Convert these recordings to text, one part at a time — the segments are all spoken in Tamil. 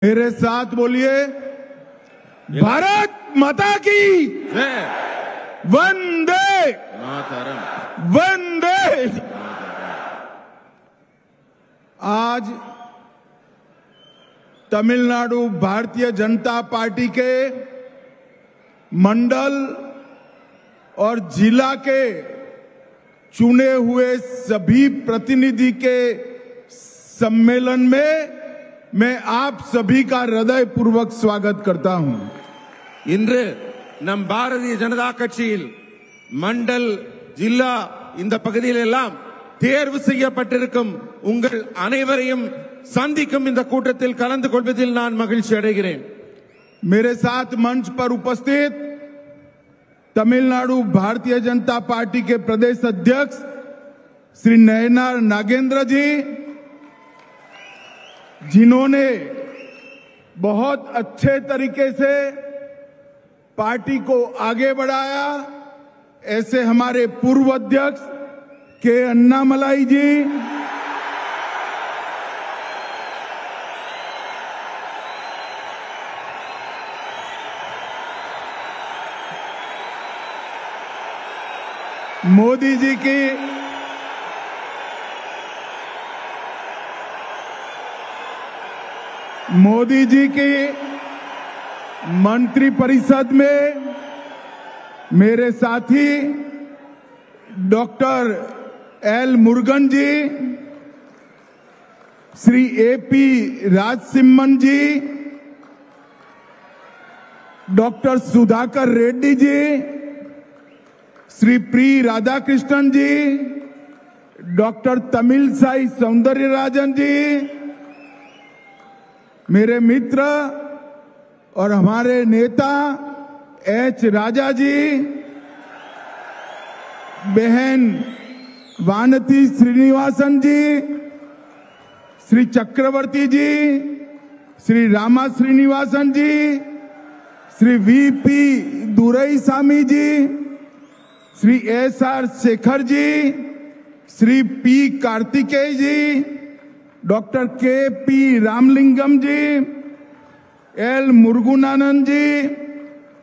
मेरे साथ बोलिए, भारत माता की वंदे मातरम। वंदे। आज तमिलनाडु भारतीय जनता पार्टी के मंडल और जिला के चुने हुए सभी प्रतिनिधि के सम्मेलन में मैं आप सभी का हृदयपूर्वक स्वागत करता हूं। இன்று நம் பாரதிய ஜனதா கட்சியில் மண்டல் ஜில்லா இந்த பகுதியில் எல்லாம் தேர்வு செய்யப்பட்டிருக்கும் உங்கள் அனைவரையும் சந்திக்கும் இந்த கூட்டத்தில் கலந்து கொள்வதில் நான் மகிழ்ச்சி அடைகிறேன்। मेरे साथ मंच पर उपस्थित तमिलनाडु भारतीय जनता पार्टी के प्रदेश अध्यक्ष श्री नयनार नागेंद्र जी, जिन्होंने बहुत अच्छे तरीके से पार्टी को आगे बढ़ाया, ऐसे हमारे पूर्व अध्यक्ष के अन्नामलाई जी, मोदी जी की मंत्री परिषद में मेरे साथी डॉक्टर एल मुरुगन जी, श्री एपी राजसिम्मन जी, डॉक्टर सुधाकर रेड्डी जी, श्री प्री राधाकृष्णन जी, डॉक्टर तमिलसाई सौंदर्यराजन जी, मेरे मित्र और हमारे नेता एच राजा जी, बहन वानती श्रीनिवासन जी, श्री चक्रवर्ती जी, श्री रामा श्रीनिवासन जी, श्री वीपी दुरईसामी जी, श्री एसआर शेखर जी, श्री पी कार्तिकेय जी, डॉक्टर के पी रामलिंगम जी, एल मुरुगनानंद जी,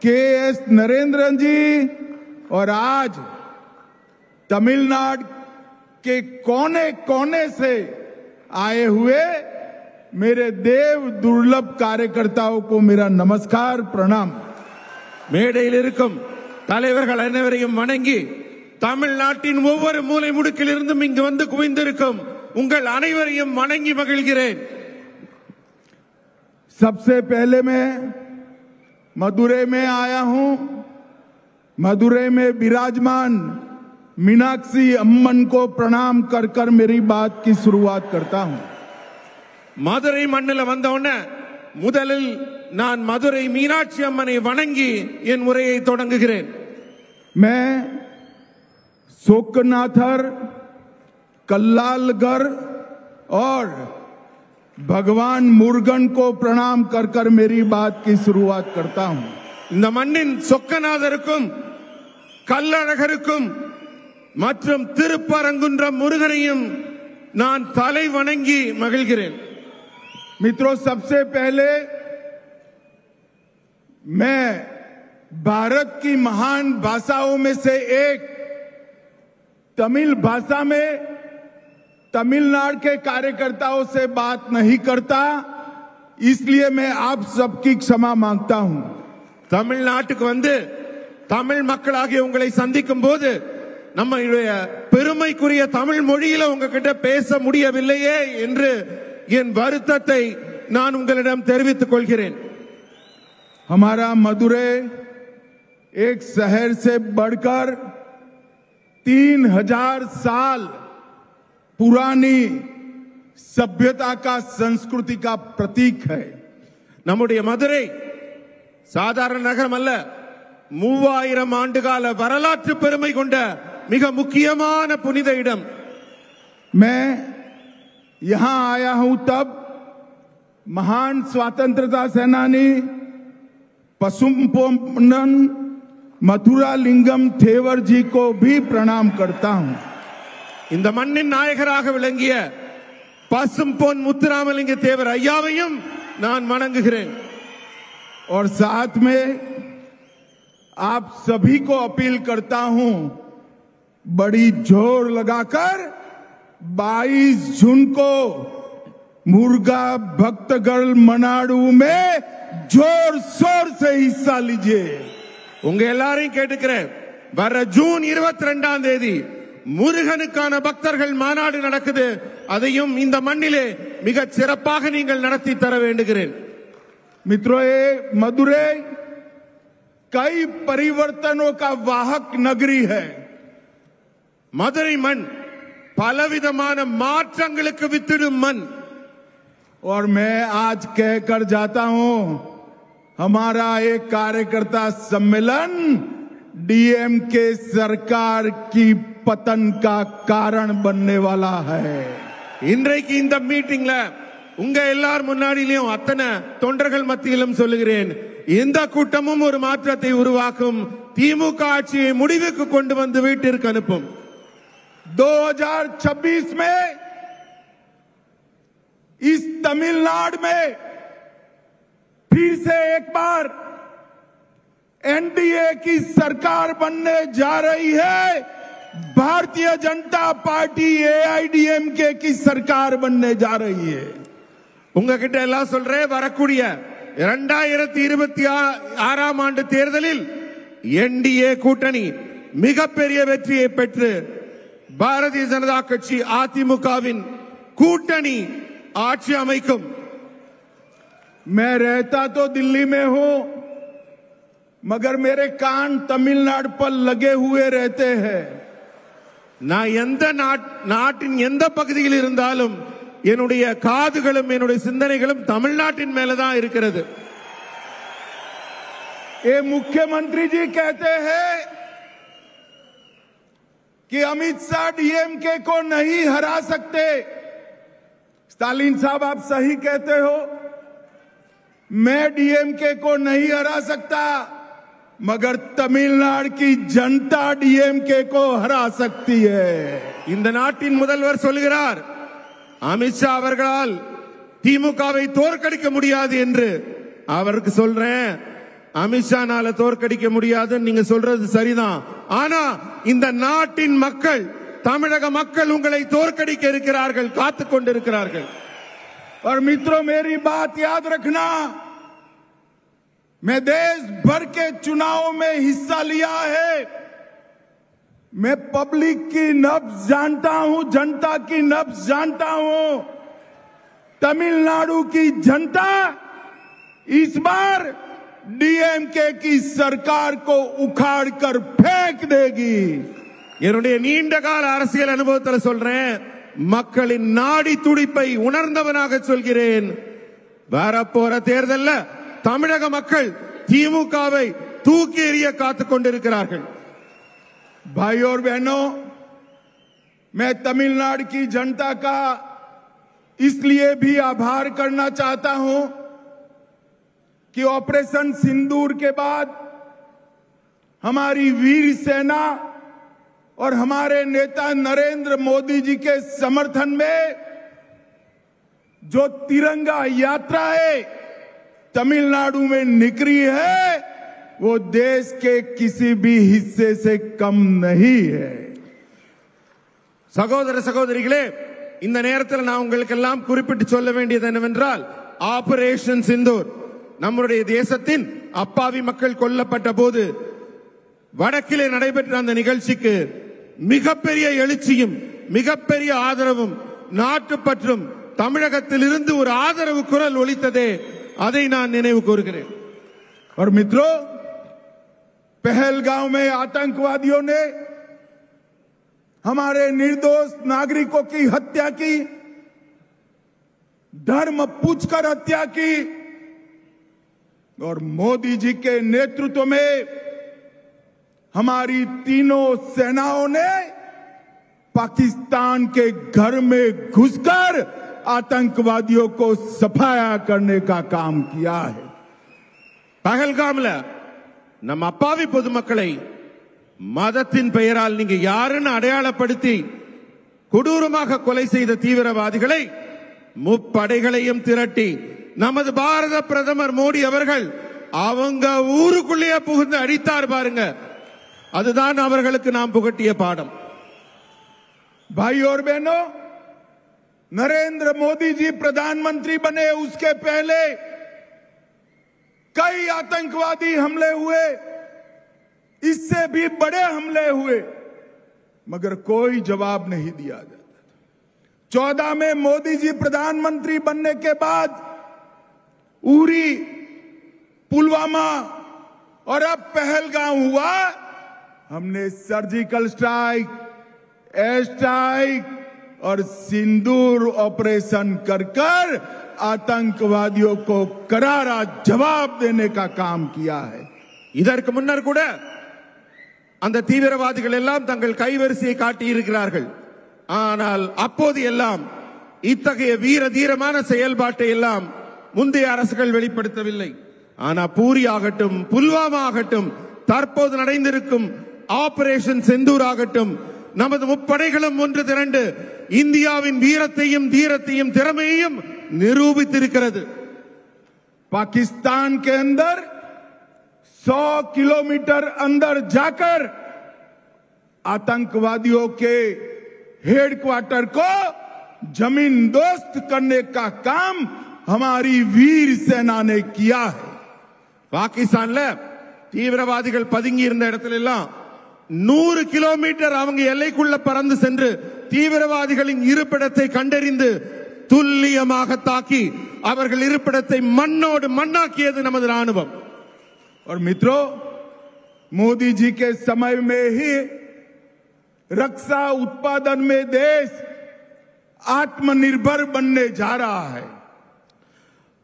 के एस नरेंद्रन जी, और आज तमिलनाडु के कोने कोने से आए हुए मेरे देव दुर्लभ कार्यकर्ताओं को मेरा नमस्कार प्रणाम। மேடையில் இருக்கும் தலைவர்கள் அனைவரையும் வணங்கி தமிழ்நாட்டின் ஒவ்வொரு மூலை முடுக்கிலிருந்தும் இங்கு வந்து குவிந்திருக்கும் உங்கள் அனைவரையும் வணங்கி மகிழ்கிறேன்। सबसे पहले मैं मदुरै में आया हूं। मदुरै में विराजमान मीनाक्षी अम्मन को प्रणाम कर कर मेरी बात की शुरुआत करता हूं। மதுரை மண்ணில் வந்தவுடனே முதலில் நான் மதுரை மீனாட்சி அம்மனை வணங்கி என் உரையை தொடங்குகிறேன்। मैं शोकनाथर, कल्लालगर और भगवान मुरुगन को प्रणाम कर कर मेरी बात की शुरुआत करता हूं। இந்த மண்ணின் சொக்கநாதருக்கும் கல்லழகருக்கும் மற்றும் திருப்பரங்குன்றம் முருகனையும் நான் தலை வணங்கி மகிழ்கிறேன்। मित्रों, सबसे पहले मैं भारत की महान भाषाओं में से एक तमिल भाषा में तमिलनाडु के कार्यकर्ताओं से बात नहीं करता, इसलिए मैं आप सबकी क्षमा मांगता हूं। தமிழ்நாட்டுக்கு வந்து தமிழ் மக்களாகிய உங்களை சந்திக்கும் போது நம்மளுடைய பெருமைக்குரிய தமிழ் மொழியில உங்ககிட்ட பேச முடியவில்லையே என்று என் வருத்தத்தை நான் உங்களிடம் தெரிவித்துக் கொள்கிறேன்। हमारा मदुरै एक शहर से बढ़कर 3000 साल पुरानी सभ्यता का, संस्कृति का प्रतीक है। நம்முடைய மதுரை சாதாரண நகரம் அல்ல, 3000 ஆண்டுகால வரலாற்று பெருமை கொண்ட மிக முக்கியமான புனித இடம்। मैं यहां आया हूं तब महान स्वतंत्रता सेनानी पसुम्पोन्नन मथुरा लिंगम थेवर जी को भी प्रणाम करता हूं। இந்த மண்ணின் நாயகராக விளங்கிய பசும்பொன் முத்துராமலிங்க தேவர் ஐயாவையும் நான் வணங்குகிறேன். और साथ में आप सभी को अपील करता हूं, बड़ी जोर लगाकर 22 जून को मुर्गा भक्तगढ़ मनाडू में जोर शोर से हिस्सा लीजिए. உங்க எல்லாரையும் கேட்டுக்கிறேன். வர ஜூன் 22ஆம் தேதி முருகனுக்கான பக்தர்கள் மாநாடு நடக்குது. அதையும் இந்த மண்ணிலே மிக சிறப்பாக நீங்கள் நடத்தி தர வேண்டுகிறேன். मित्रों, ये मदुरै कई परिवर्तनों का वाहक नगरी है. மதுரை மண் பலவிதமான மாற்றங்களுக்கு வித்திடும் மண். और मैं आज कहकर जाता हूं, हमारा एक कार्यकर्ता सम्मेलन डीएमके सरकार की पतन का कारण बनने वाला है. இன்றைக்கு இந்த மீட்டிங்ல உங்க எல்லார் முன்னாடியிலும் அத்தனை தொண்டர்கள் மத்தியிலும் சொல்லுகிறேன், இந்த கூட்டமும் ஒரு மாற்றத்தை உருவாக்கும். திமுக ஆட்சியை முடிவுக்கு கொண்டு வந்து வீட்டிற்கு அனுப்பும். 2026 में इस तमिलनाडु में फिर से एक बार एनडीए की सरकार बनने जा रही है. भारतीय जनता पार्टी एआईडीएमके की सरकार बनने जा रही है. உங்ககிட்ட எல்லாம் சொல்றேன், வரக்கூடிய 2026ஆம் ஆண்டு தேர்தலில் என்டிஏ கூட்டணி மிகப்பெரிய வெற்றியை பெற்று பாரதிய ஜனதா கட்சி அதிமுகவின் கூட்டணி ஆட்சி அமைக்கும். मैं रहता तो दिल्ली में हूं, मगर मेरे कान तमिलनाडु पर लगे हुए रहते हैं. நான் எந்த நாட்டின் எந்த பகுதியில் இருந்தாலும் என்னுடைய காதுகளும் என்னுடைய சிந்தனைகளும் தமிழ்நாட்டின் மேலதான் இருக்கிறது. ये मुख्यमंत्री जी कहते हैं कि अमित शाह डीएमके को नहीं हरा सकते. स्टालिन साहब, आप सही कहते हो, मैं डीएमके को नहीं हरा सकता, मगर तमिलनाडु की जनता डीएमके को हरा सकती है. இந்த நாட்டின் முதல்வர் சொல்கிறார், அமித்ஷா அவர்களால் திமுகவை தோற்கடிக்க முடியாது என்று. அவருக்கு சொல்றேன், அமித்ஷானால தோற்கடிக்க முடியாதுன்னு நீங்க சொல்றது சரிதான். ஆனா இந்த நாட்டின் மக்கள், தமிழக மக்கள் உங்களை தோற்கடிக்க இருக்கிறார்கள், காத்துக் கொண்டிருக்கிறார்கள். और मित्रों, मेरी बात याद रखना, मैं देश भर के चुनाव में हिस्सा लिया है. मैं पब्लिक की नब्ज जानता हूं, जनता की नब्ज जानता हूं. तमिलनाडु की जनता इस बार डीएमके की सरकार को उखाड़ कर फेंक देगी. என்னுடைய நீண்ட கால அரசியல் அனுபவத்தில் சொல்றேன், மக்களின் நாடி துடிப்பை உணர்ந்தவனாக சொல்கிறேன். வரப்போற தேர்தலில் தமிழக மக்கள் திமுகவை தூக்கி எறிய காத்துக் கொண்டிருக்கிறார்கள். भाइयों और बहनों, मैं तमिलनाडु की जनता का इसलिए भी आभार करना चाहता हूं कि ऑपरेशन सिंदूर के बाद हमारी वीर सेना और हमारे नेता नरेंद्र मोदी जी के समर्थन में जो तिरंगा यात्रा है तमिलनाडु में निकली है, वो देश के किसी भी हिस्से से कम नहीं है. சகோதர சகோதரிகளே, இந்த நேரத்தில் நான் உங்களுக்கு எல்லாம் குறிப்பிட்டு சொல்ல வேண்டியது என்னவென்றால், ஆபரேஷன் சிந்தூர் நம்முடைய தேசத்தின் அப்பாவி மக்கள் கொல்லப்பட்ட போது வடக்கிலே நடைபெற்ற அந்த நிகழ்ச்சிக்கு மிகப்பெரிய எழுச்சியும் மிகப்பெரிய ஆதரவும் நாட்டுப்பற்றும் தமிழகத்தில் இருந்து ஒரு ஆதரவு குரல் ஒலித்ததே, அதை நான் நினைவு கூறுகிறேன். और मित्रों, पहलगांव में आतंकवादियों ने हमारे निर्दोष नागरिकों की हत्या की, धर्म पूछकर हत्या की, और मोदी जी के नेतृत्व में हमारी तीनों सेनाओं ने पाकिस्तान के घर में घुसकर आतंकवादियों को सफाया करने का काम किया है. பகல்காம்ல நம்ம அப்பாவி பொதுமக்களை மதத்தின் பெயரால் நீங்க யாருன்னு அடையாளப்படுத்தி கொடூரமாக கொலை செய்த தீவிரவாதிகளை முப்படைகளையும் திரட்டி நமது பாரத பிரதமர் மோடி அவர்கள் அவங்க ஊருக்குள்ளேயே புகுந்து அடித்தார் பாருங்க. அதுதான் அவர்களுக்கு நாம் புகட்டிய பாடம். भाई और बहनों, नरेंद्र मोदी जी प्रधानमंत्री बने उसके पहले कई आतंकवादी हमले हुए, इससे भी बड़े हमले हुए, मगर कोई जवाब नहीं दिया जाता। 14 में मोदी जी प्रधानमंत्री बनने के बाद उरी, पुलवामा और अब पहलगाम हुआ। हमने सर्जिकल स्ट्राइक, एयर स्ट्राइक और सिंदूर ऑपरेशन कर आतंकवादियों को करारा जवाब देने का काम किया है. இதற்கு முன்னர் கூட அந்த தீவிரவாதிகள் எல்லாம் தங்கள் கைவரிசையை காட்டி இருக்கிறார்கள். ஆனால் அப்போது எல்லாம் இத்தகைய வீர தீரமான செயல்பாட்டை எல்லாம் முந்தைய அரசுகள் வெளிப்படுத்தவில்லை. ஆனா பூரி ஆகட்டும், புல்வாமா ஆகட்டும், தற்போது நடந்திருக்கும் ஆபரேஷன் செந்தூர் ஆகட்டும், நமது முப்படைகளும் ஒன்று திரண்டு இந்தியாவின் வீரத்தையும் தீரத்தையும் திறமையையும் நிரூபித்திருக்கிறது. पाकिस्तान के अंदर 100 किलोमीटर अंदर जाकर आतंकवादियों के हेडक्वार्टर को जमीन दोस्त करने का काम हमारी वीर सेना ने किया है. பாகிஸ்தான்ல தீவிரவாதிகள் பதுங்கி இருந்த இடத்துல எல்லாம் 100 கிலோமீட்டர் அவங்க எல்லைக்குள்ள பறந்து சென்று தீவிரவாதிகளின் இருப்பிடத்தை கண்டறிந்து துல்லியமாக தாக்கி அவர்கள் இருப்பிடத்தை மண்ணோடு மண்ணாக்கியது நமது ராணுவம். और मित्रों, मोदी जी के समय में ही रक्षा उत्पादन में देश आत्मनिर्भर बनने जा रहा है.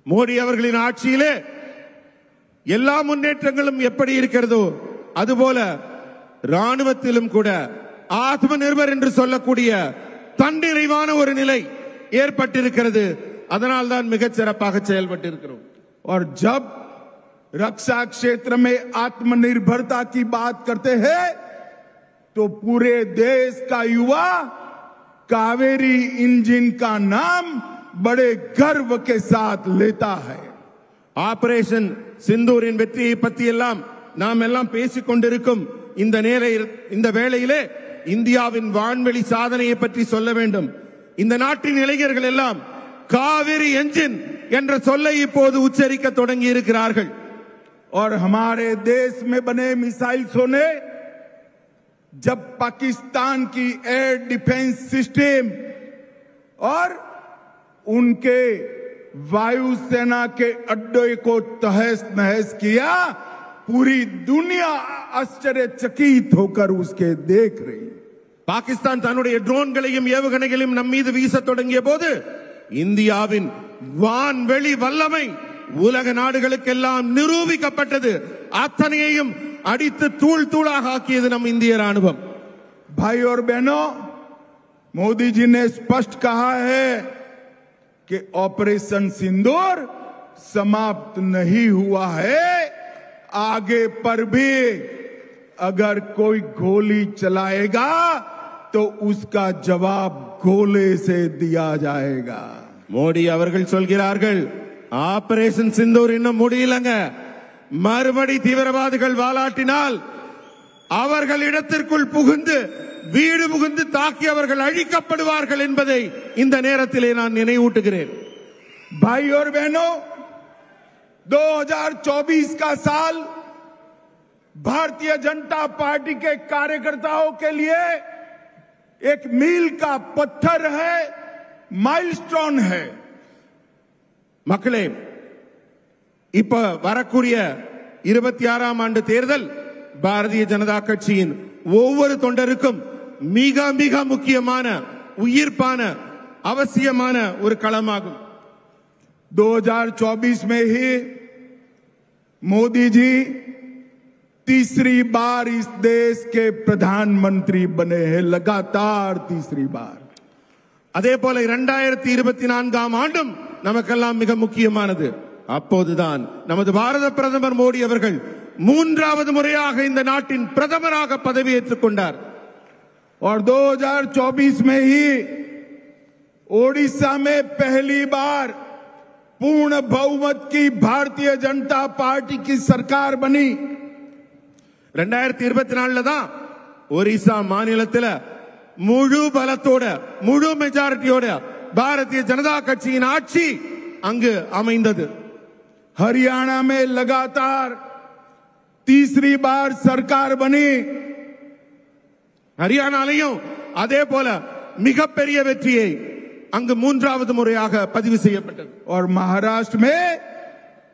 மோடி அவர்களின் ஆட்சியிலே எல்லா முன்னேற்றங்களும் எப்படி இருக்கிறதோ அதுபோல ராணுவத்திலும் கூட ஆத்ம நிர்பர் என்று சொல்லக்கூடிய தன்னிறைவான ஒரு நிலை ஏற்பட்டிருக்கிறது. அதனால் தான் மிகச் சிறப்பாக செயல்பட்டிருக்கிறோம். और जब रक्षा क्षेत्र में आत्मनिर्भरता की बात करते हैं तो पूरे देश का युवा कावेरी इंजन का नाम बड़े गर्व के साथ लेता है. ஆபரேஷன் சிந்தூரின் வெற்றியை பற்றி எல்லாம் நாம் எல்லாம் பேசிக் கொண்டிருக்கும் இந்த வேளையிலே இந்தியாவின் வான்வெளி சாதனையை பற்றி சொல்ல வேண்டும். இந்த நாட்டின் இளைஞர்கள் எல்லாம் காவேரி என்ஜின் என்ற சொல்லை இப்போது உச்சரிக்க தொடங்கி இருக்கிறார்கள். और हमारे देश में बने मिसाइल्सों ने जब पाकिस्तान की एयर डिफेंस सिस्टम और उनके वायुसेना के अड्डे को तहस नहस किया, पूरी दुनिया आश्चर्यचकित होकर उसके देख रही. பாகிஸ்தான் தன்னுடைய ட்ரோன்களையும் ஏவுகணைகளையும் நம் மீது வீச தொடங்கிய போது இந்தியாவின் வான்வெளி வல்லமை உலக நாடுகளுக்கெல்லாம் நிரூபிக்கப்பட்டது. அத்தனையையும் அடித்து தூள் தூளாக ஆக்கியது நம் இந்திய ராணுவம். भाई और बहनों, मोदी जी ने स्पष्ट कहा है कि ऑपरेशन सिंदूर समाप्त नहीं हुआ है. आगे पर भी अगर कोई गोली चलाएगा तो उसका जवाब गोले से दिया जाएगा. மோடி அவர்கள் சொல்கிறார்கள், ஆபரேஷன் சிந்தூர் இன்னும் முடியலங்க, மறுபடி தீவிரவாதிகள் வாலாட்டினால் அவர்கள் இடத்திற்குள் புகுந்து வீடு புகுந்து தாக்கி அவர்கள் அழிக்கப்படுவார்கள் என்பதை இந்த நேரத்திலே நான் நினைவூட்டுகிறேன். भाई और बहनों, 2024 का साल भारतीय जनता पार्टी के कार्यकर्ताओं के लिए एक मील का पत्थर है, माइलस्टोन है. மக்களே, இப்ப வரக்கூடிய 26ஆம் ஆண்டு தேர்தல் பாரதிய ஜனதா கட்சியின் ஒவ்வொரு தொண்டருக்கும் மிக மிக முக்கியமான உயிர்ப்பான அவசியமான ஒரு களமாகும். 2024 में ही मोदी जी तीसरी बार इस देश के प्रधानमंत्री बने हैं, लगातार तीसरी बार. அதே போல 2024ஆம் ஆண்டும் நமக்கெல்லாம் மிக முக்கியமானது. அப்போதுதான் நமது பாரத பிரதமர் மோடி அவர்கள் 3வது முறையாக இந்த நாட்டின் பிரதமராக பதவியேற்றுக் கொண்டார். और 2024 में ही ओडिशा में पहली बार पूर्ण बहुमत की भारतीय जनता पार्टी की सरकार बनी 2024 தான் ஒரிசா மாநிலத்தில் முழு பலத்தோட முழு மெஜாரிட்டியோட பாரதிய ஜனதா கட்சியின் ஆட்சி அங்கு அமைந்தது. हरियाणा में लगातार तीसरी बार सरकार बनी. ஹரியானாலையும் அதே போல மிகப்பெரிய வெற்றியை அங்கு மூன்றாவது முறையாக பதிவு செய்யப்பட்டது. और महाराष्ट्र में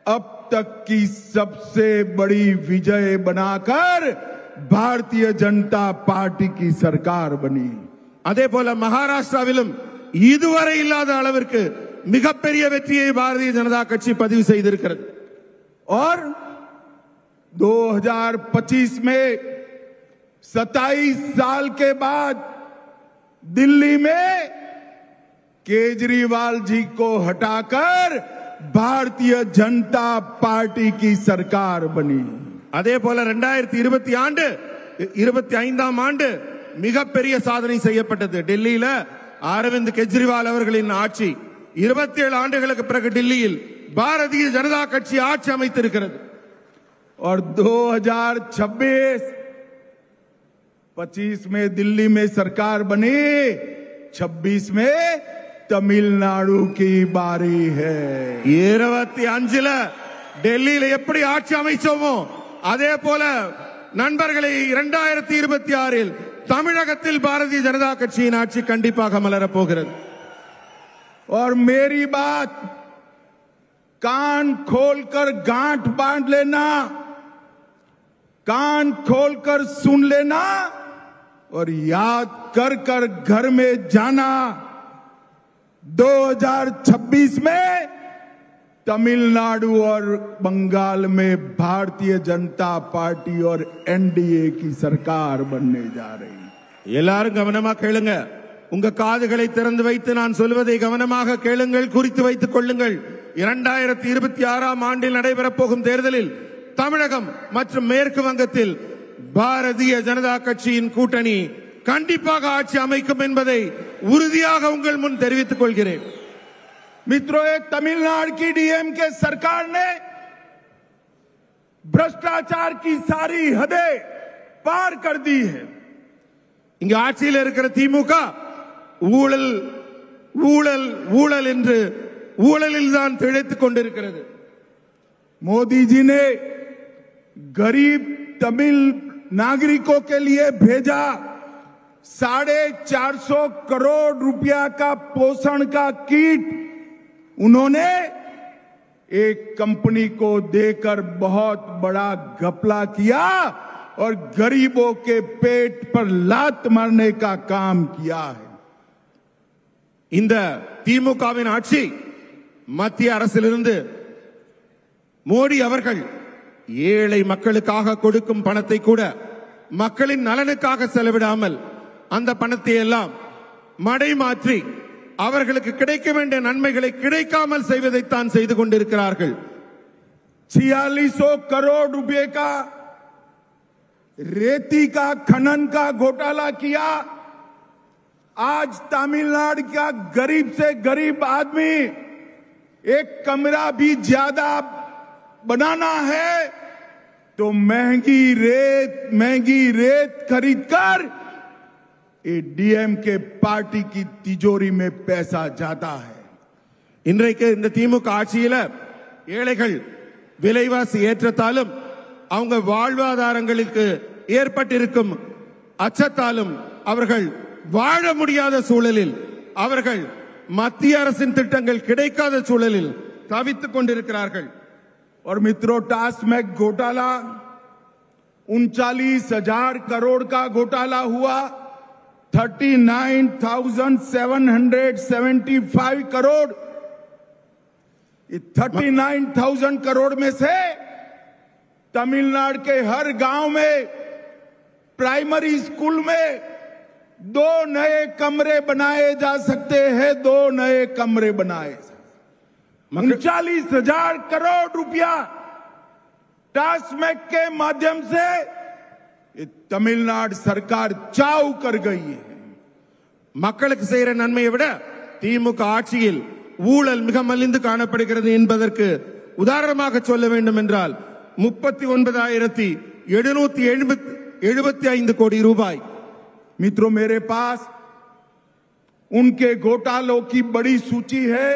अब तक की सबसे बड़ी विजय बनाकर भारतीय जनता पार्टी की सरकार बनी. அதே போல மகாராஷ்டிராவிலும் இதுவரை இல்லாத அளவிற்கு மிகப்பெரிய வெற்றியை பாரதிய ஜனதா கட்சி பதிவு செய்திருக்கிறது. और 2025 में 27 साल के बाद दिल्ली में केजरीवाल जी को हटाकर भारतीय जनता पार्टी की सरकार बनी. அதே போல 2025 ஆண்டு மிகப்பெரிய சாதனை செய்யப்பட்டது. டெல்லியில அரவிந்த் கெஜ்ரிவால் அவர்களின் ஆட்சி 27 ஆண்டுகளுக்கு பிறகு டெல்லியில் பாரதிய ஜனதா கட்சி ஆட்சி அமைத்திருக்கிறது. और 2026 में दिल्ली में सरकार बनी, 26 में तमिलनाडु की बारी है. 25ல டெல்லியில எப்படி ஆட்சி அமைச்சோமோ அதே போல நண்பர்களை 2026 தமிழகத்தில் பாரதிய ஜனதா கட்சியின் ஆட்சி கண்டிப்பாக மலரப் போகிறது. और मेरी बात कान खोलकर गांठ बांध लेना, कान खोलकर सुन लेना और याद कर कर घर में जाना. 2026 में तमिलनाडु और बंगाल में भारतीय जनता पार्टी और एनडीए की सरकार बनने जा रही. எல்லாரும் கவனமா கேளுங்க. உங்க காதுகளை திறந்து வைத்து நான் சொல்வதை கவனமாக கேளுங்கள், குறித்து வைத்துக் கொள்ளுங்கள். 2026 ஆண்டில் நடைபெறப் போகும் தேர்தலில் தமிழகம் மற்றும் மேற்கு வங்கத்தில் பாரதிய ஜனதா கட்சியின் கூட்டணி கண்டிப்பாக ஆட்சி அமைக்கும் என்பதை உறுதியாக உங்கள் முன் தெரிவித்துக் கொள்கிறேன். मित्रों, तमिलनाडु की डीएमके सरकार ने भ्रष्टाचार की सारी हदें पार कर दी है. இங்க ஆட்சியில் இருக்கிற திமுக ஊழல் ஊழல் ஊழல் என்று ஊழலில் தான் திளைத்துக் கொண்டிருக்கிறது. मोदी जी ने गरीब तमिल नागरिकों के लिए भेजा 450 करोड़ रुपया का पोषण का किट. उन्होंने एक कंपनी को देकर बहुत बड़ा घपला किया और गरीबों के पेट पर लात मारने का काम किया है. இந்த திமுகவின் ஆட்சி மத்திய அரசிலிருந்து மோடி அவர்கள் ஏழை மக்களுக்காக கொடுக்கும் பணத்தை கூட மக்களின் நலனுக்காக செலவிடாமல் அந்த பணத்தை எல்லாம் மடை மாற்றி அவர்களுக்கு கிடைக்க வேண்டிய நன்மைகளை கிடைக்காமல் செய்வதைத்தான் செய்து கொண்டிருக்கிறார்கள். 4600 करोड़ रुपए का रेती का खनन का घोटाला किया. आज तमिलनाडु का गरीब से गरीब आदमी एक कमरा भी ज्यादा बनाना है तो महंगी रेत खरीदकर ये डीएमके पार्टी की तिजोरी में पैसा जाता है. இன்றைக்கு இந்த திமுக ஆட்சியில ஏழைகள் விலைவாசி ஏற்றத்தாலும் அவங்க வாழ்வாதாரங்களுக்கு ஏற்பட்டிருக்கும் அச்சத்தாலும் அவர்கள் வாழ முடியாத சூழலில் அவர்கள் மத்திய அரசின் திட்டங்கள் கிடைக்காத சூழலில் தவித்துக் கொண்டிருக்கிறார்கள். और मित्रों, टास्मैक घोटाला 39,000 करोड़ का घोटाला हुआ. 39,775 करोड़. 39,000 करोड़ में से तमिलनाडु के हर गांव में प्राइमरी स्कूल में 2 नए कमरे बनाए जा सकते हैं. 2 नए कमरे बनाए. 39,000 करोड़ रुपया टास्मैक के माध्यम से तमिलनाडु सरकार चाव कर गई है. மக்களுக்கு செய்யற நன்மையை விட திமுக ஆட்சியில் ஊழல் மிக மலிந்து காணப்படுகிறது என்பதற்கு உதாரணமாக சொல்ல வேண்டும் என்றால் 39,775 கோடி ரூபாய். मित्रों, मेरे पास उनके घोटालों की बड़ी सूची है,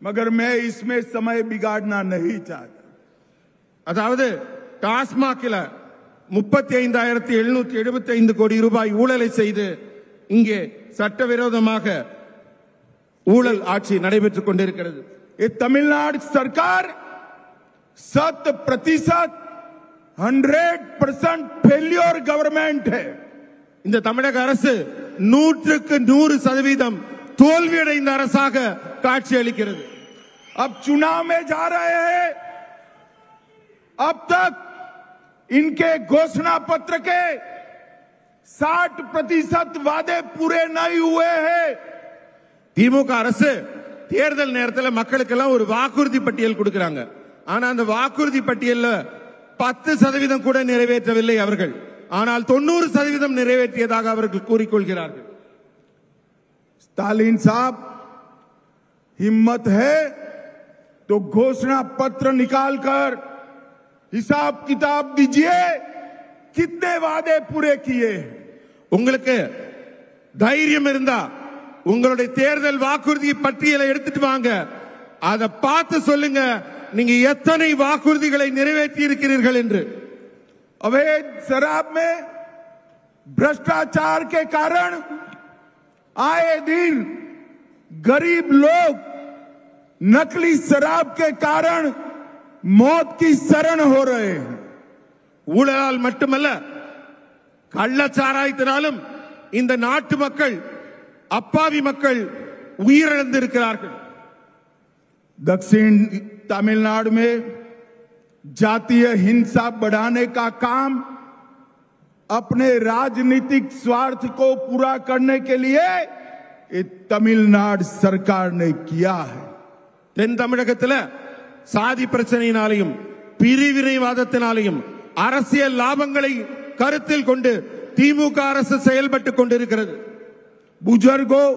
मगर मैं इसमें समय बिगाड़ना नहीं चाहता. அதாவது டாஸ்மாகில் 35,775 கோடி ரூபாய் ஊழலை செய்து இங்கே சட்டவிரோதமாக ஊழல் ஆட்சி நடைபெற்றுக் கொண்டிருக்கிறது. ये तमिलनाडु सरकार 100% 100% फेल्योर गवर्नमेंट है. இந்த தமிழக அரசு 100% தோல்வியடைந்த அரசாக காட்சி அளிக்கிறது. अब चुनाव में जा रहे हैं. अब तक इनके घोषणा पत्र के 60% वादे पूरे नहीं हुए हैं. திமுக அரசு தேர்தல் நேரத்தில் மக்களுக்கெல்லாம் ஒரு வாக்குறுதி பட்டியல் கொடுக்கிறாங்க. ஆனா அந்த வாக்குறுதி பட்டியல்ல 10% கூட நிறைவேற்றவில்லை அவர்கள். ஆனால் 90% நிறைவேற்றியதாக அவர்கள் கூறிக்கொள்கிறார்கள். स्टालिन साहब, हिम्मत है तो घोषणा पत्र निकालकर हिसाब किताब दीजिए, कितने वादे पूरे किए. உங்களுக்கு தைரியம் இருந்தா உங்களுடைய தேர்தல் வாக்குறுதி பட்டியலை எடுத்துட்டு வாங்க. அதை பார்த்து சொல்லுங்க நீங்க எத்தனை வாக்குறுதிகளை நிறைவேற்றி இருக்கிறீர்கள் என்று. अवैध शराब में भ्रष्टाचार के कारण आए दिन गरीब लोग नकली शराब के कारण मौत की शरण हो रहे हैं. ஊழலால் மட்டுமல்ல, கள்ளச்சாராயத்தினாலும் இந்த நாட்டு மக்கள், அப்பாவி மக்கள் உயிரிழந்திருக்கிறார்கள். दक्षिण तमिलनाडु में जातीय हिंसा बढ़ाने का काम अपने राजनीतिक स्वार्थ को पूरा करने के लिए ये तमिलनाडु सरकार ने किया है. தென் தமிழகத்தில் சாதி பிரச்சனையினாலையும் பிரிவினைவாதத்தினாலையும் அரசியல் லாபங்களை கருத்தில் கொண்டு திமுக அரசு செயல்பட்டுக் கொண்டிருக்கிறது. बुजुर्गों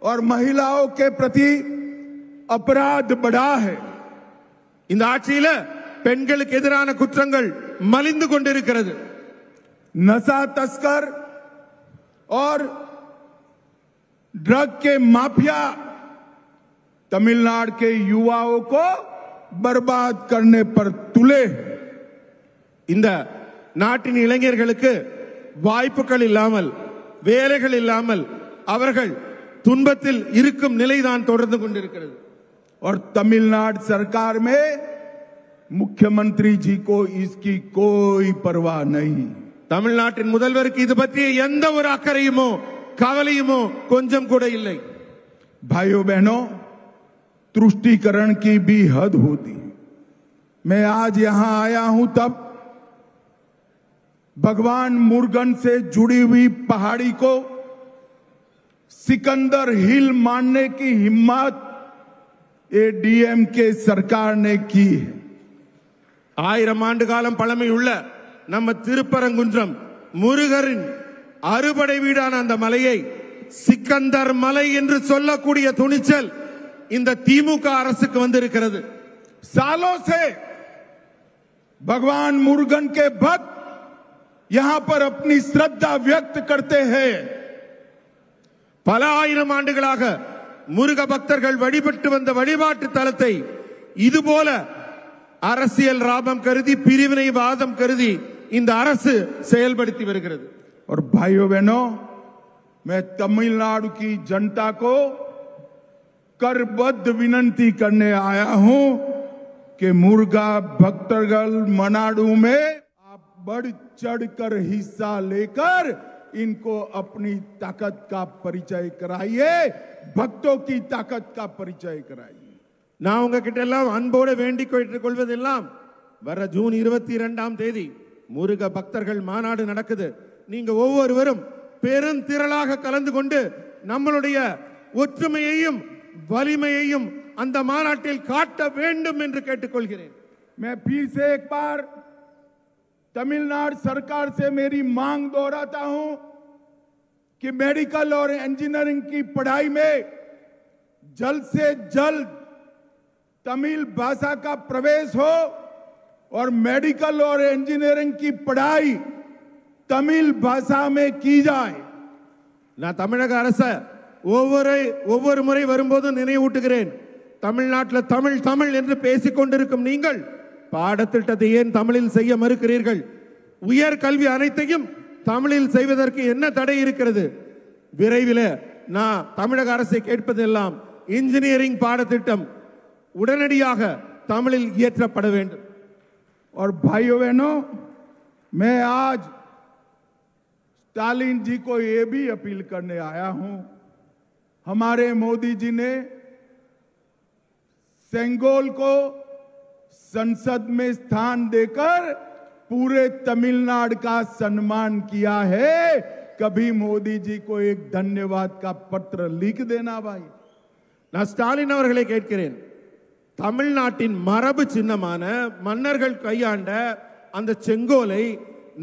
और महिलाओं के प्रति अपराध बढ़ा है. இந்த ஆட்சியில பெண்களுக்கு எதிரான குற்றங்கள் மலிந்து கொண்டிருக்கிறது. नशा तस्कर और ड्रग के माफिया तमिलनाडु के युवाओं को बर्बाद करने पर तुले हैं. இந்த நாட்டின் இளைஞர்களுக்கு வாய்ப்புகள் இல்லாமல், வேலைகள் இல்லாமல் அவர்கள் துன்பத்தில் இருக்கும் நிலைதான் தொடர்ந்து கொண்டிருக்கிறது. और तमिलनाडु सरकार में मुख्यमंत्री जी को इसकी कोई परवाह नहीं. தமிழ்நாட்டின் முதல்வருக்கு இது பற்றிய எந்த ஒரு அக்கறையுமோ கவலையுமோ கொஞ்சம் கூட இல்லை. भाइयों बहनों, तुष्टीकरण की भी हद होती है. मैं आज यहां आया हूं तब भगवान मुरुगन से जुड़ी हुई पहाड़ी को सिकंदर हिल मानने की हिम्मत ये डीएमके सरकार ने की है. 1000 ஆண்டு காலம் பழமையுள்ள நம்ம திருப்பரங்குன்றம் முருகரின் அறுபடை வீடான அந்த மலையை சிக்கந்தர் மலை என்று சொல்லக்கூடிய துணிச்சல் இந்த திமுக அரசுக்கு வந்திருக்கிறது. सालों से भगवान मुरुगन के भक्त यहां पर अपनी श्रद्धा व्यक्त करते हैं. பல ஆயிரம் ஆண்டுகளாக முருக பக்தர்கள் வழிபட்டு வந்த வழிபாட்டு தலத்தை இதுபோல அரசியல் லாபம் கருதி, பிரிவினைவாதம் கருதி இந்த அரசு செயல்படுத்தி வருகிறது. और भाइयों बहनों, मैं तमिलनाडु की जनता को करबद्ध विनंती करने आया हूं कि मुर्गा भक्तगल मनाडू में आप बढ़ चढ़कर हिस्सा लेकर इनको अपनी ताकत का परिचय कराइए, भक्तों की ताकत का परिचय कराइए. நான் உங்ககிட்ட எல்லாம் அன்போடு வேண்டிக் கொள்வதெல்லாம் வர ஜூன் 22ஆம் தேதி முருக பக்தர்கள் மாநாடு நடக்குது. நீங்க ஒவ்வொருவரும் பெருந்திரளாக கலந்து கொண்டு நம்மளுடைய ஒற்றுமையையும் வலிமையையும் அந்த மாநாட்டில் காட்ட வேண்டும் என்று கேட்டுக்கொள்கிறேன். मैं फिर से एक बार तमिलनाडु सरकार से मेरी मांग दोहराता हूं कि मेडिकल और इंजीनियरिंग की पढ़ाई में जल्द से जल्द तमिल भाषा का प्रवेश हो और मेडिकल और इंजीनियरिंग की पढ़ाई तमिल भाषा में की जाए। நான் தமிழக அரசு ஒவ்வொரு முறை வரும்போது நினைவூட்டுகிறேன், தமிழ்நாட்டில் தமிழ் தமிழ் என்று பேசிக் கொண்டிருக்கும் நீங்கள் பாடத்திட்டத்தை ஏன் தமிழில் செய்ய மறுக்கிறீர்கள்? உயர் கல்வி அனைத்தையும் தமிழில் செய்வதற்கு என்ன தடை இருக்கிறது? விரைவில் நான் தமிழக அரசை கேட்பதெல்லாம் इंजीनियरिंग पाठ्यक्रम उड़नडियाग तमिल इयற்றப்பட வேண்டும்। और भाइयों बहनों, मैं आज स्टालिन जी को ये भी अपील करने आया हूं। हमारे मोदी जी ने सेंगोल को संसद में स्थान देकर पूरे तमिलनाडु का सम्मान किया है। कभी मोदी जी को एक धन्यवाद का पत्र लिख देना भाई। நான் ஸ்டாலின் அவர்களை கேட்கிறேன், தமிழ்நாட்டின் மரபு சின்னமான மன்னர்கள் கையாண்ட அந்த செங்கோலை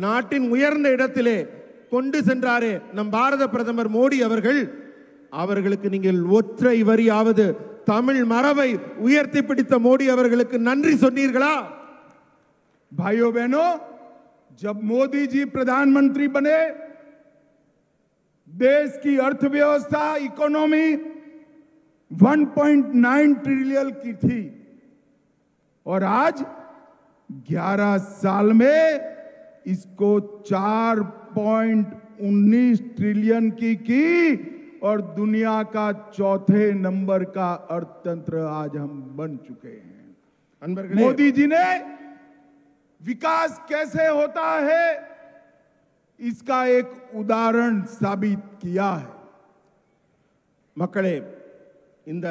நாட்டின் உயர்ந்த இடத்திலே கொண்டு சென்றாரே நம் பாரத பிரதமர் மோடி அவர்கள், அவர்களுக்கு நீங்கள் ஒற்றை வரியாவது தமிழ் மரபை உயர்த்தி பிடித்த மோடி அவர்களுக்கு நன்றி சொன்னீர்களா? भाइयों बहनों, जब मोदी जी प्रधानमंत्री बने, देश की अर्थव्यवस्था इकोनॉमी 1.9 ट्रिलियन की थी और आज 11 साल में इसको 4.19 ट्रिलियन की और दुनिया का चौथे नंबर का अर्थतंत्र आज हम बन चुके हैं। मोदी जी ने विकास कैसे होता है इसका एक उदाहरण साबित किया है। மக்களே, இந்த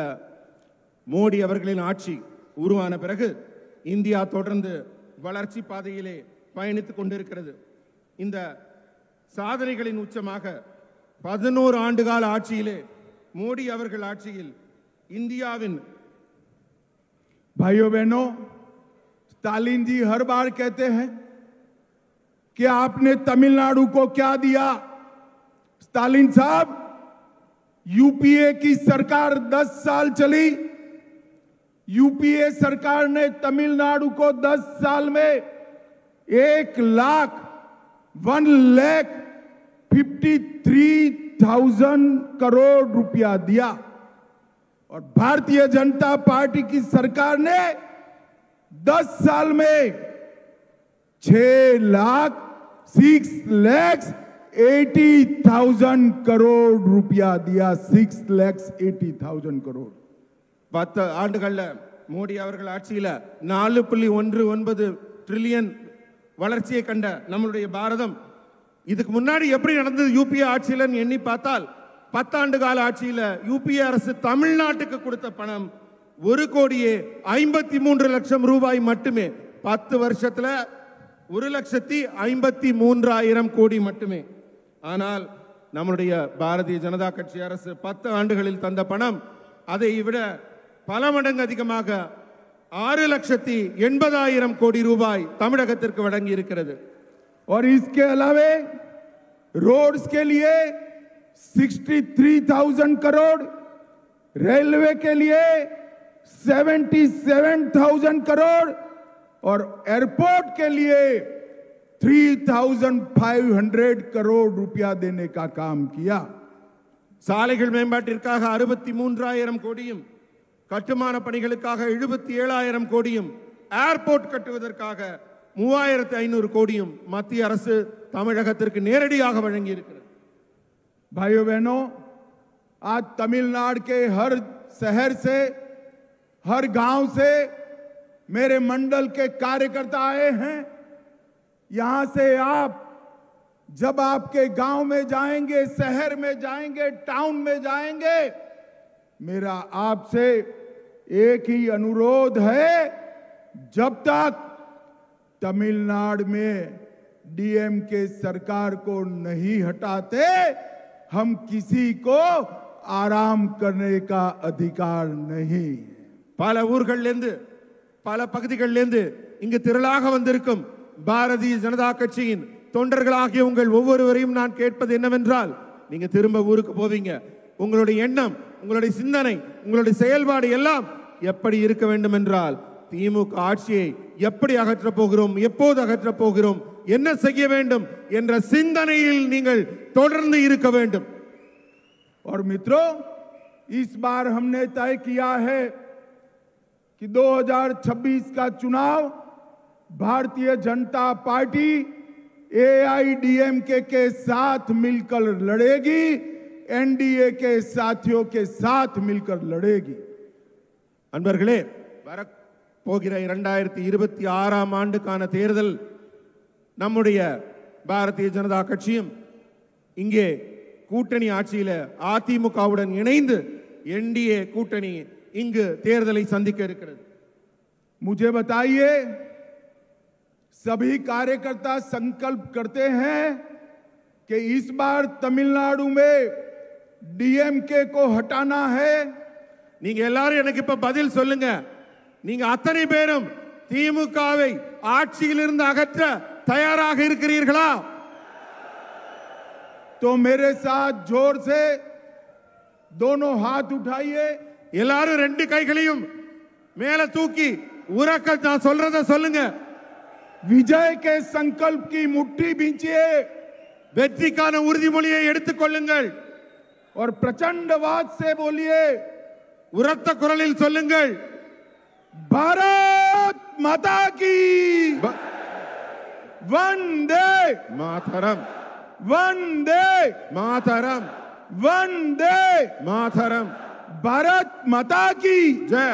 மோடி அவர்களின் ஆட்சி உருவான பிறகு இந்தியா தொடர்ந்து வளர்ச்சி பாதையிலே பயணித்துக் கொண்டிருக்கிறது। இந்த சாதனைகளின் உச்சமாக 11 ஆண்டுகால ஆட்சியிலே மோடி அவர்கள் ஆட்சியில் இந்தியாவின் भाइयों बहनों, स्टालिन जी हर बार कहते हैं कि आपने तमिलनाडु को क्या दिया। स्टालिन साहब, यूपीए की सरकार 10 साल चली। यूपीए सरकार ने तमिलनाडु को 10 साल में 1,53,000 करोड़ रुपया दिया और भारतीय जनता पार्टी की सरकार ने 10 साल में 6,80,000 करोड़ रुपया दिया। 6,80,000 करोड़। 10 ஆண்டுகள்ல மோடி அவர்கள் ஆட்சியில 4.19 ட்ரில்லியன் வளர்ச்சியை கண்ட நம்மளுடைய பாரதம் இதுக்கு முன்னாடி எப்படி நடந்தது யூபிஏ ஆட்சியில எண்ணி பார்த்தால் 10 ஆண்டு கால ஆட்சியில யூபிஏ அரசு தமிழ்நாட்டுக்கு கொடுத்த பணம் 1,53,00,000 ரூபாய் மட்டுமே। 10 வருஷத்துல 1,53,000 கோடி மட்டுமே। ஆனால் நம்முடைய பாரதிய ஜனதா கட்சி அரசு 10 ஆண்டுகளில் தந்த பணம் அதை விட பல மடங்கு அதிகமாக 6,80,000 கோடி ரூபாய் தமிழகத்திற்கு வழங்கி இருக்கிறது। और इसके अलावे रोड्स के लिए 63,000 करोड़, रेलवे के लिए 77,000 करोड़ और एयरपोर्ट के लिए 3,500 करोड़ रुपया देने का काम किया। சாலைகள் மேம்பாட்டிற்காக 63,000 கோடியும், கட்டுமான பணிகளுக்காக 77,000 கோடியும், ஏர்போர்ட் கட்டுவதற்காக 3,500 கோடியும் மத்திய அரசு தமிழகத்திற்கு நேரடியாக வழங்கி இருக்கிறது। भाइयों बहनों, आज तमिलनाडु के हर शहर से, हर गांव से मेरे मंडल के कार्यकर्ता आए हैं। यहां से आप जब आपके गांव में जाएंगे, शहर में जाएंगे, टाउन में जाएंगे, मेरा आपसे एक ही अनुरोध है, जब तक तमिलनाडु में डीएमके सरकार को नहीं हटाते हम किसी को आराम करने का अधिकार नहीं। பல ஊர்களிலிருந்து பல பகுதிகளிலிருந்து இங்கு திரளாக வந்திருக்கும் பாரதிய ஜனதா கட்சியின் தொண்டர்களாகிய உங்கள் ஒவ்வொருவரையும் நான் கேட்பது என்னவென்றால், நீங்க திரும்ப ஊருக்கு போவீங்க, உங்களுடைய எண்ணம் உங்களுடைய சிந்தனை, உங்களுடைய செயல்பாடு எல்லாம் எப்படி இருக்க வேண்டும் என்றால், திமுக ஆட்சியை எப்படி அகற்றப் போகிறோம், எப்போது அகற்றப் போகிறோம், என்ன செய்ய வேண்டும் என்ற சிந்தனையில் நீங்கள் தொடர்ந்து இருக்க வேண்டும். और मित्रों, इस बार हमने तय किया है कि 2026 का चुनाव भारतीय जनता पार्टी एआईडीएमके के साथ मिलकर लड़ेगी, एनडीए के साथियों के साथ मिलकर लड़ेगी. அன்பர்களே, வரப்போகிற 2026ஆம் ஆண்டுக்கான தேர்தல் நம்முடைய பாரதிய ஜனதா கட்சியும் இங்கே கூட்டணி ஆட்சியில அதிமுகவுடன் இணைந்து एनडीए கூட்டணி இங்கு தேர்தலை சந்திக்க இருக்கிறது. मुझे बताइए, सभी कार्यकर्ता संकल्प करते हैं कि इस बार तमिलनाडु में डीएमके को हटाना है. நீங்க எல்லாரும் எனக்கு இப்ப பதில் சொல்லுங்க. நீங்க அத்தனை பேரும் திமுகவை ஆட்சியிலிருந்து அகற்ற தயாராக இருக்கிறீர்களா? तो मेरे साथ जोर से दोनों हाथ उठाइए. எல்லாரும் ரெண்டு கைகளையும் மேல தூக்கி உரக்க நான் சொல்றத சொல்லுங்க. विजय के संकल्प की मुट्ठी बींचिए. வெற்றிக்கான உறுதிமொழியை எடுத்துக் கொள்ளுங்கள். और प्रचंडवाद से बोलिए. உரத்த குரலில் சொல்லுங்கள். भारत माता की वंदे मातरम, वंदे मातरम, वंदे मातरम. भारत माता की जय.